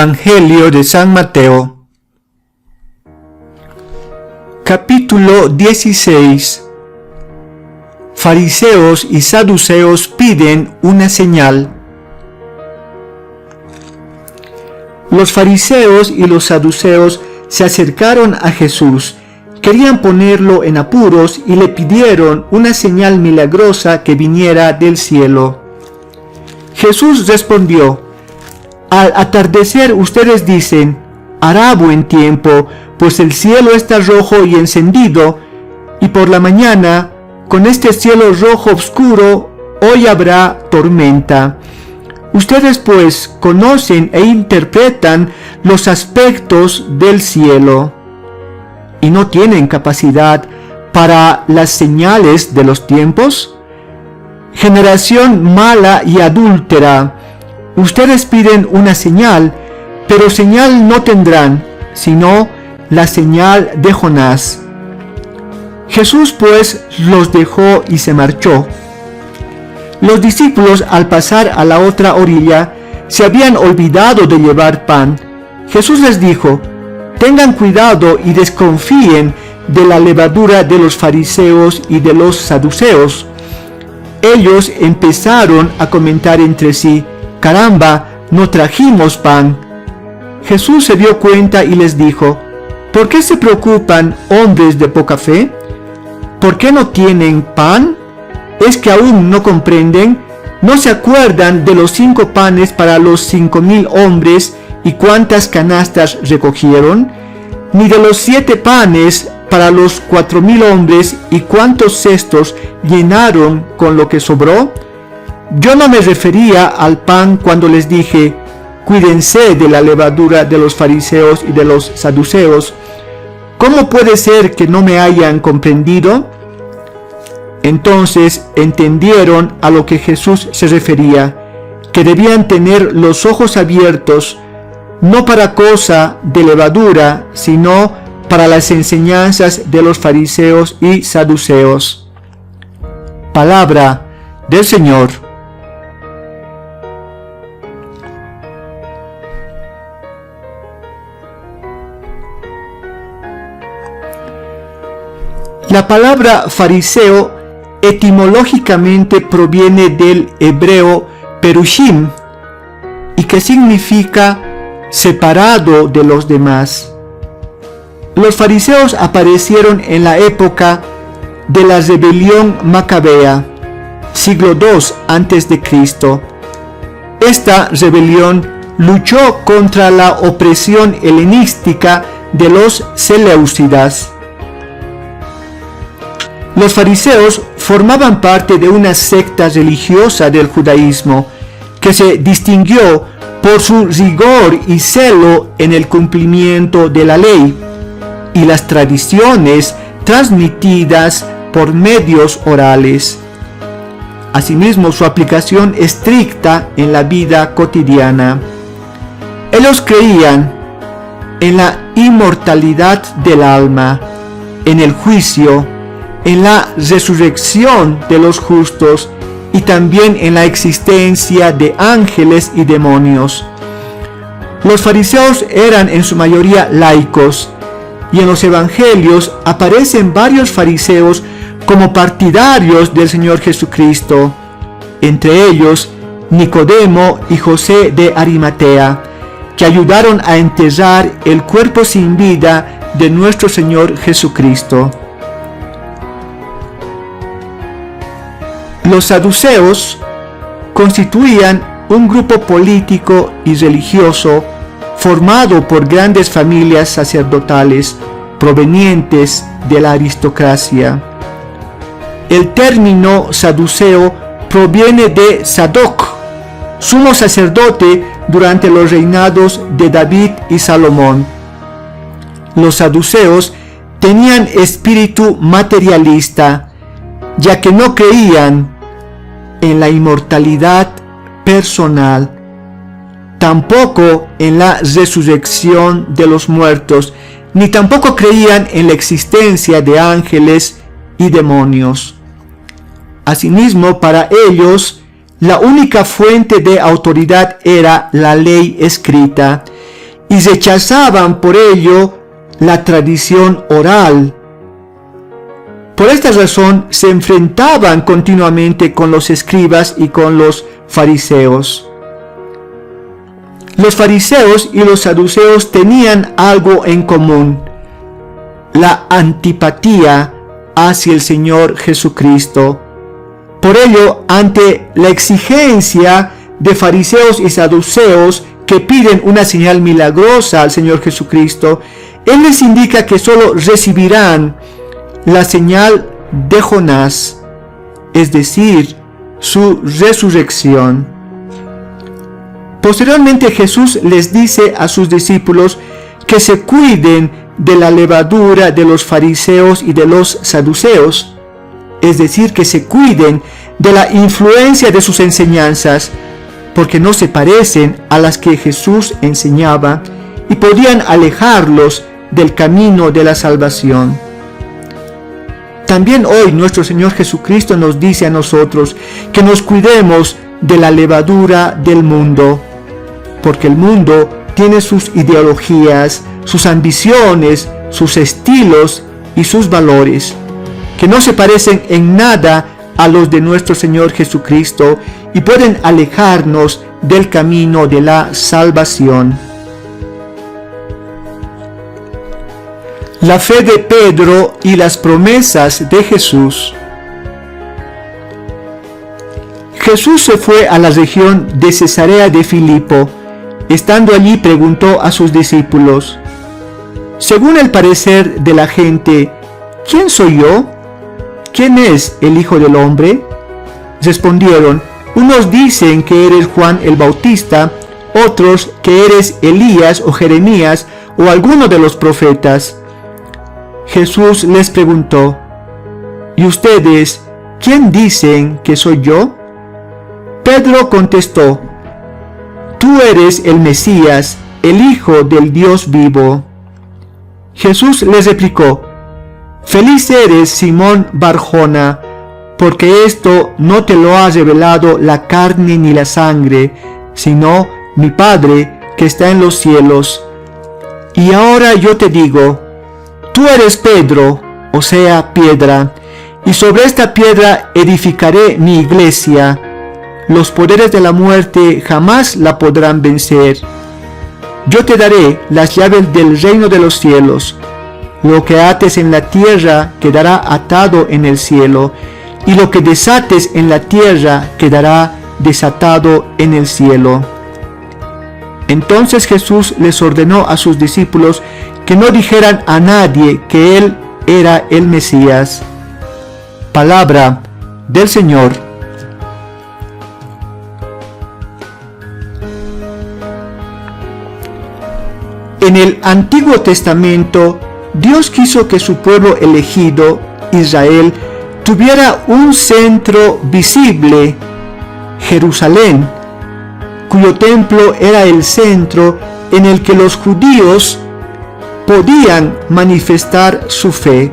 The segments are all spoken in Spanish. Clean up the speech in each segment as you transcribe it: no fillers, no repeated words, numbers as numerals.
Evangelio de San Mateo. Capítulo 16. Fariseos y saduceos piden una señal. Los fariseos y los saduceos se acercaron a Jesús, querían ponerlo en apuros y le pidieron una señal milagrosa que viniera del cielo. Jesús respondió: al atardecer ustedes dicen, hará buen tiempo, pues el cielo está rojo y encendido, y por la mañana, con este cielo rojo oscuro, hoy habrá tormenta. Ustedes pues conocen e interpretan los aspectos del cielo, y no tienen capacidad para las señales de los tiempos. Generación mala y adúltera, ustedes piden una señal, pero señal no tendrán, sino la señal de Jonás. Jesús pues los dejó y se marchó. Los discípulos, al pasar a la otra orilla, se habían olvidado de llevar pan. Jesús les dijo: tengan cuidado y desconfíen de la levadura de los fariseos y de los saduceos. Ellos empezaron a comentar entre sí: caramba, no trajimos pan. Jesús se dio cuenta y les dijo: ¿por qué se preocupan, hombres de poca fe? ¿Por qué no tienen pan? ¿Es que aún no comprenden? ¿No se acuerdan de los 5 panes para los 5,000 hombres y cuántas canastas recogieron? ¿Ni de los 7 panes para los 4,000 hombres y cuántos cestos llenaron con lo que sobró? Yo no me refería al pan cuando les dije: cuídense de la levadura de los fariseos y de los saduceos. ¿Cómo puede ser que no me hayan comprendido? Entonces entendieron a lo que Jesús se refería, que debían tener los ojos abiertos, no para cosa de levadura, sino para las enseñanzas de los fariseos y saduceos. Palabra del Señor. La palabra fariseo etimológicamente proviene del hebreo perushim, y que significa separado de los demás. Los fariseos aparecieron en la época de la rebelión macabea, siglo II a.C. Esta rebelión luchó contra la opresión helenística de los seleucidas. Los fariseos formaban parte de una secta religiosa del judaísmo que se distinguió por su rigor y celo en el cumplimiento de la ley y las tradiciones transmitidas por medios orales. Asimismo, su aplicación estricta en la vida cotidiana. Ellos creían en la inmortalidad del alma, en el juicio, en la resurrección de los justos y también en la existencia de ángeles y demonios. Los fariseos eran en su mayoría laicos, y en los evangelios aparecen varios fariseos como partidarios del Señor Jesucristo, entre ellos Nicodemo y José de Arimatea, que ayudaron a enterrar el cuerpo sin vida de nuestro Señor Jesucristo. Los saduceos constituían un grupo político y religioso formado por grandes familias sacerdotales provenientes de la aristocracia. El término saduceo proviene de Sadoc, sumo sacerdote durante los reinados de David y Salomón. Los saduceos tenían espíritu materialista, ya que no creían en la inmortalidad personal, tampoco en la resurrección de los muertos, ni tampoco creían en la existencia de ángeles y demonios. Asimismo, para ellos, la única fuente de autoridad era la ley escrita, y rechazaban por ello la tradición oral. Por esta razón se enfrentaban continuamente con los escribas y con los fariseos. Los fariseos y los saduceos tenían algo en común: la antipatía hacia el Señor Jesucristo. Por ello, ante la exigencia de fariseos y saduceos que piden una señal milagrosa al Señor Jesucristo, Él les indica que solo recibirán la señal de Jonás, es decir, su resurrección. Posteriormente Jesús les dice a sus discípulos que se cuiden de la levadura de los fariseos y de los saduceos, es decir, que se cuiden de la influencia de sus enseñanzas, porque no se parecen a las que Jesús enseñaba y podían alejarlos del camino de la salvación. También hoy nuestro Señor Jesucristo nos dice a nosotros que nos cuidemos de la levadura del mundo, porque el mundo tiene sus ideologías, sus ambiciones, sus estilos y sus valores, que no se parecen en nada a los de nuestro Señor Jesucristo y pueden alejarnos del camino de la salvación. La fe de Pedro y las promesas de Jesús. Jesús se fue a la región de Cesarea de Filipo. Estando allí preguntó a sus discípulos: según el parecer de la gente, ¿quién soy yo? ¿Quién es el Hijo del Hombre? Respondieron: unos dicen que eres Juan el Bautista, otros que eres Elías o Jeremías o alguno de los profetas. Jesús les preguntó: ¿y ustedes quién dicen que soy yo? Pedro contestó: tú eres el Mesías, el Hijo del Dios vivo. Jesús les replicó: feliz eres, Simón Barjona, porque esto no te lo ha revelado la carne ni la sangre, sino mi Padre que está en los cielos. Y ahora yo te digo: tú eres Pedro, o sea, piedra, y sobre esta piedra edificaré mi iglesia. Los poderes de la muerte jamás la podrán vencer. Yo te daré las llaves del reino de los cielos. Lo que ates en la tierra quedará atado en el cielo, y lo que desates en la tierra quedará desatado en el cielo. Entonces Jesús les ordenó a sus discípulos que no dijeran a nadie que Él era el Mesías. Palabra del Señor. En el Antiguo Testamento, Dios quiso que su pueblo elegido, Israel, tuviera un centro visible, Jerusalén, cuyo templo era el centro en el que los judíos podían manifestar su fe.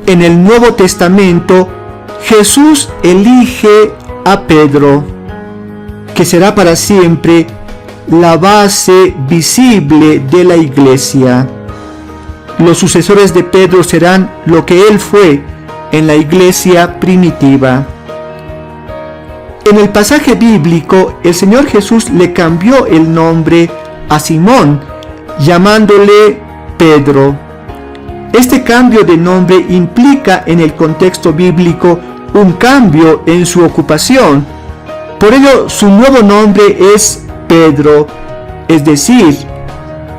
En el Nuevo Testamento, Jesús elige a Pedro, que será para siempre la base visible de la iglesia. Los sucesores de Pedro serán lo que él fue en la iglesia primitiva. En el pasaje bíblico, el Señor Jesús le cambió el nombre a Simón, llamándole Pedro. Este cambio de nombre implica en el contexto bíblico un cambio en su ocupación. Por ello, su nuevo nombre es Pedro, es decir,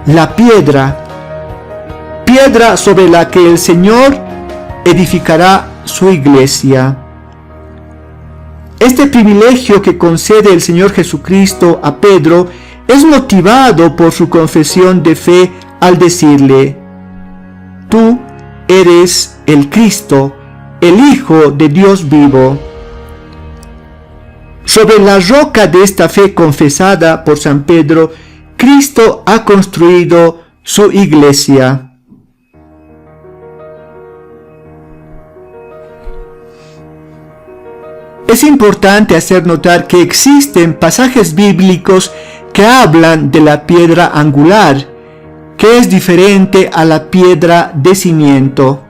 la piedra sobre la que el Señor edificará su iglesia. Este privilegio que concede el Señor Jesucristo a Pedro es motivado por su confesión de fe al decirle: tú eres el Cristo, el Hijo de Dios vivo. Sobre la roca de esta fe confesada por San Pedro, Cristo ha construido su iglesia. es importante hacer notar que existen pasajes bíblicos que hablan de la piedra angular, que es diferente a la piedra de cimiento.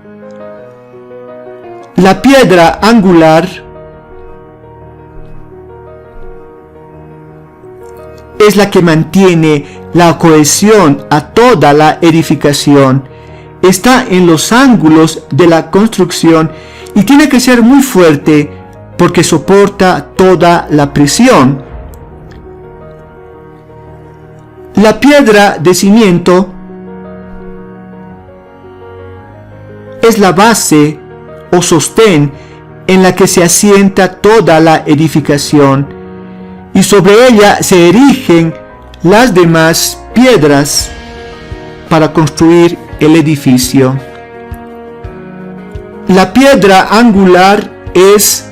La piedra angular es la que mantiene la cohesión a toda la edificación. Está en los ángulos de la construcción y tiene que ser muy fuerte porque soporta toda la presión. La piedra de cimiento es la base o sostén en la que se asienta toda la edificación, y sobre ella se erigen las demás piedras para construir el edificio. La piedra angular es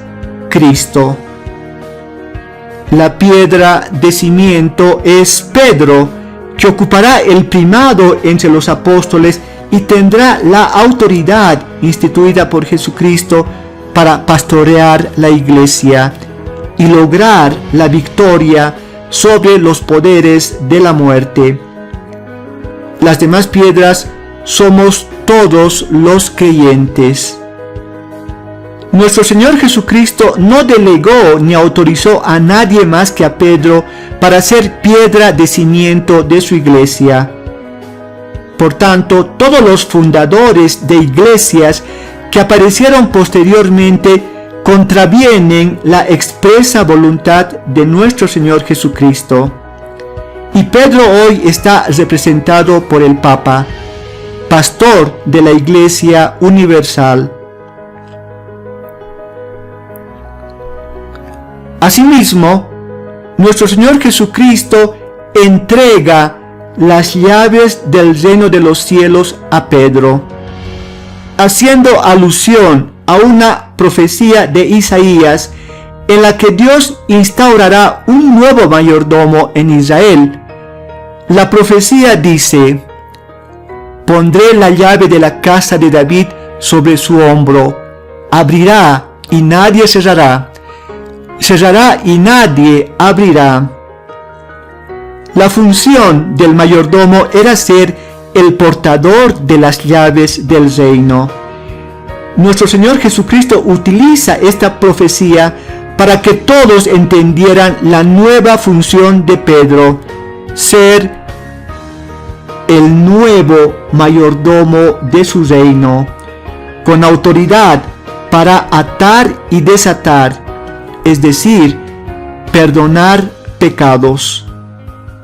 Cristo. La piedra de cimiento es Pedro, que ocupará el primado entre los apóstoles y tendrá la autoridad instituida por Jesucristo para pastorear la iglesia y lograr la victoria sobre los poderes de la muerte. Las demás piedras somos todos los creyentes. Nuestro Señor Jesucristo no delegó ni autorizó a nadie más que a Pedro para ser piedra de cimiento de su iglesia. Por tanto, todos los fundadores de iglesias que aparecieron posteriormente contravienen la expresa voluntad de nuestro Señor Jesucristo. Y Pedro hoy está representado por el Papa, pastor de la Iglesia Universal. Asimismo, nuestro Señor Jesucristo entrega las llaves del reino de los cielos a Pedro, haciendo alusión a una profecía de Isaías en la que Dios instaurará un nuevo mayordomo en Israel. La profecía dice: pondré la llave de la casa de David sobre su hombro, abrirá y nadie cerrará, cerrará y nadie abrirá. La función del mayordomo era ser el portador de las llaves del reino. Nuestro Señor Jesucristo utiliza esta profecía para que todos entendieran la nueva función de Pedro, ser el nuevo mayordomo de su reino, con autoridad para atar y desatar, es decir, perdonar pecados.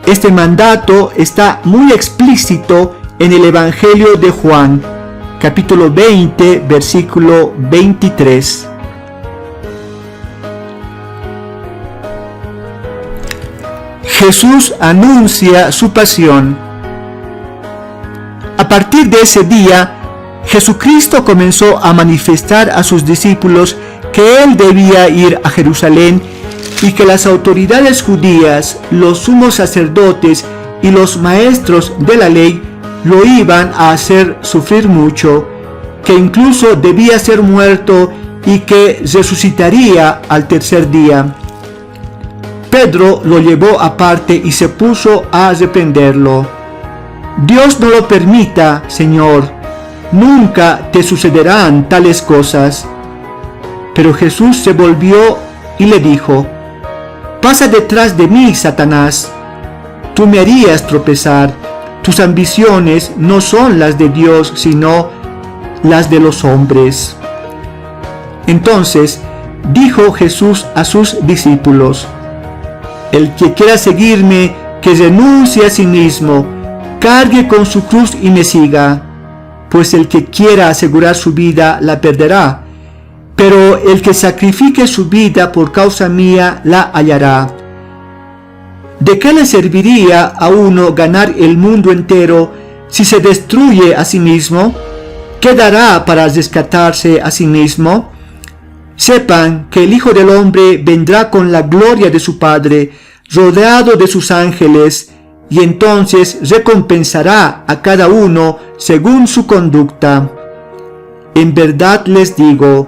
Este mandato está muy explícito en el Evangelio de Juan, capítulo 20, versículo 23. Jesús anuncia su pasión. A partir de ese día, Jesucristo comenzó a manifestar a sus discípulos que Él debía ir a Jerusalén y que las autoridades judías, los sumos sacerdotes y los maestros de la ley lo iban a hacer sufrir mucho, que incluso debía ser muerto y que resucitaría al tercer día. Pedro lo llevó aparte y se puso a reprenderlo. Dios no lo permita, Señor, nunca te sucederán tales cosas. Pero Jesús se volvió y le dijo: pasa detrás de mí, Satanás. Tú me harías tropezar. Tus ambiciones no son las de Dios, sino las de los hombres. Entonces dijo Jesús a sus discípulos: el que quiera seguirme, que renuncie a sí mismo, cargue con su cruz y me siga. Pues el que quiera asegurar su vida, la perderá. Pero el que sacrifique su vida por causa mía, la hallará. ¿De qué le serviría a uno ganar el mundo entero si se destruye a sí mismo? ¿Qué dará para rescatarse a sí mismo? Sepan que el Hijo del Hombre vendrá con la gloria de su Padre, rodeado de sus ángeles, y entonces recompensará a cada uno según su conducta. En verdad les digo,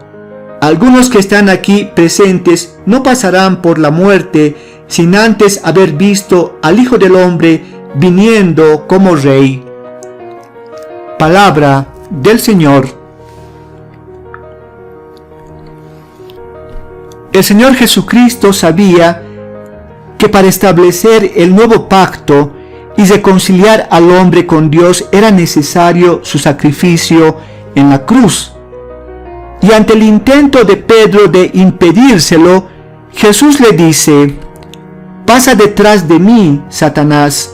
algunos que están aquí presentes no pasarán por la muerte sin antes haber visto al Hijo del Hombre viniendo como Rey. Palabra del Señor. El Señor Jesucristo sabía que para establecer el nuevo pacto y reconciliar al hombre con Dios era necesario su sacrificio en la cruz. Y ante el intento de Pedro de impedírselo, Jesús le dice: «Pasa detrás de mí, Satanás»,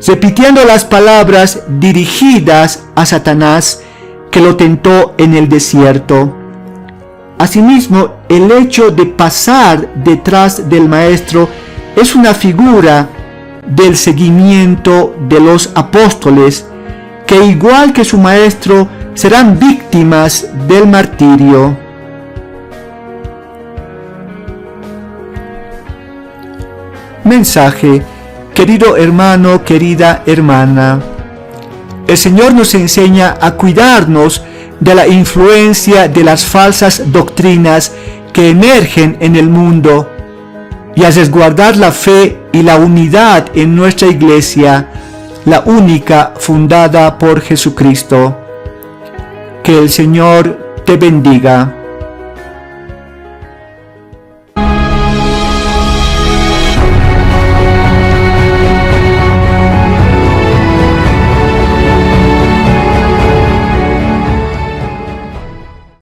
repitiendo las palabras dirigidas a Satanás que lo tentó en el desierto. Asimismo, el hecho de pasar detrás del Maestro es una figura del seguimiento de los apóstoles, que igual que su Maestro serán víctimas del martirio. Mensaje: querido hermano, querida hermana, el Señor nos enseña a cuidarnos de la influencia de las falsas doctrinas que emergen en el mundo y a resguardar la fe y la unidad en nuestra iglesia, la única fundada por Jesucristo. Que el Señor te bendiga.